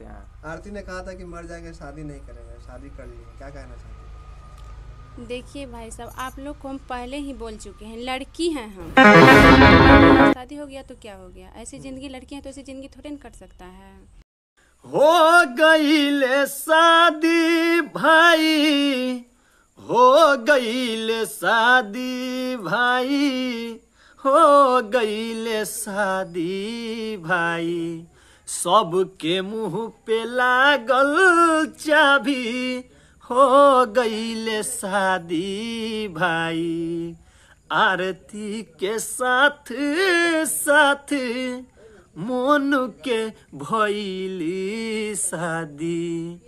करते हैं। आरती ने कहा था कि मर जाएंगे शादी नहीं करेंगे, शादी कर लिए, क्या कहना चाहते हैं? देखिए भाई साहब, आप लोग को हम पहले ही बोल चुके हैं, लड़की हैं हम। शादी हो गया तो क्या हो गया, ऐसी जिंदगी, लड़की है तो ऐसी जिंदगी थोड़ी न कट सकता है। हो गईले शादी भाई, हो गईले शादी भाई, हो गईले शादी भाई, सबके मुंह पे लागल चाबी, हो गईले शादी भाई। आरती के साथ साथ मोनू के भइली शादी,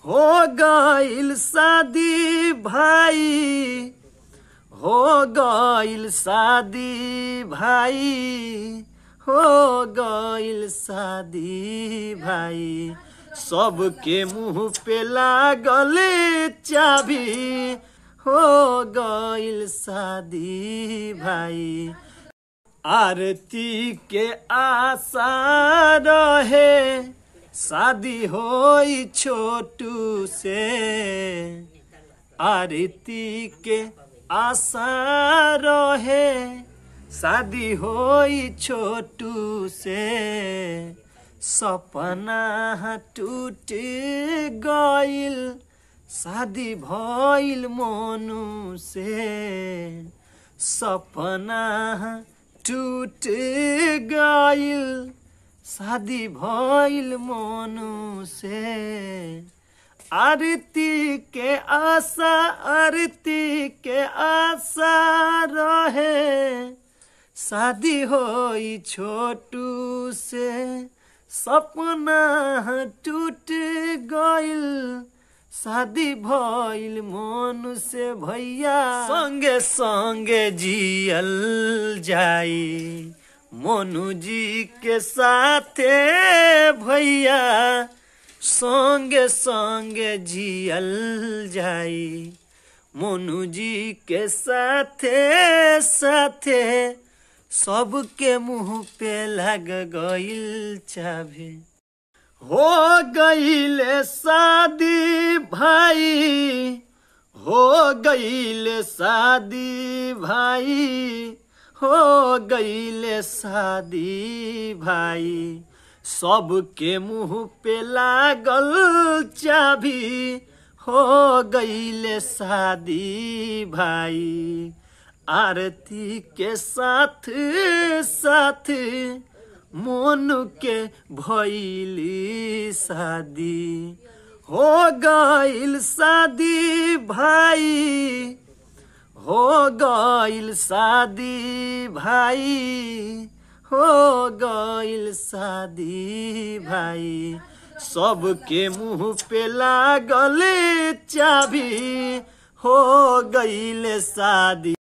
हो गईल शादी भाई, हो गईल शादी भाई, हो गईल शादी भाई, सबके मुंह पे लागल चाबी, हो गईल शादी भाई। आरती के आशा रहे शादी होई छोटू से, आरती के आशा रहे शादी होई छोटू से, सपना टूट गईल शादी भइल मोनू से, सपना टूट गईल शादी भइल मोनू से। आरती के आशा, आरती के आशा रहे शादी होई छोटू से, सपना टूट गईल शादी भइल मोनू से। भैया संगे संगे जियल जाई मोनू जी के साथे, भैया संगे संगे जियल जाई मोनू जी के साथे साथे, सबके मुंह पे लग गईल चाबी, हो गईले शादी भाई, हो गईले शादी भाई, हो गईले शादी भाई, सबके मुंह पे लागल चाबी, हो गईले शादी भाई। आरती के साथ साथ मोनू के भइली शादी, हो गईल शादी भाई, हो गईल शादी भाई, हो गईल शादी भाई, सबके मुंह पे लागल चाबी, हो गईल शादी।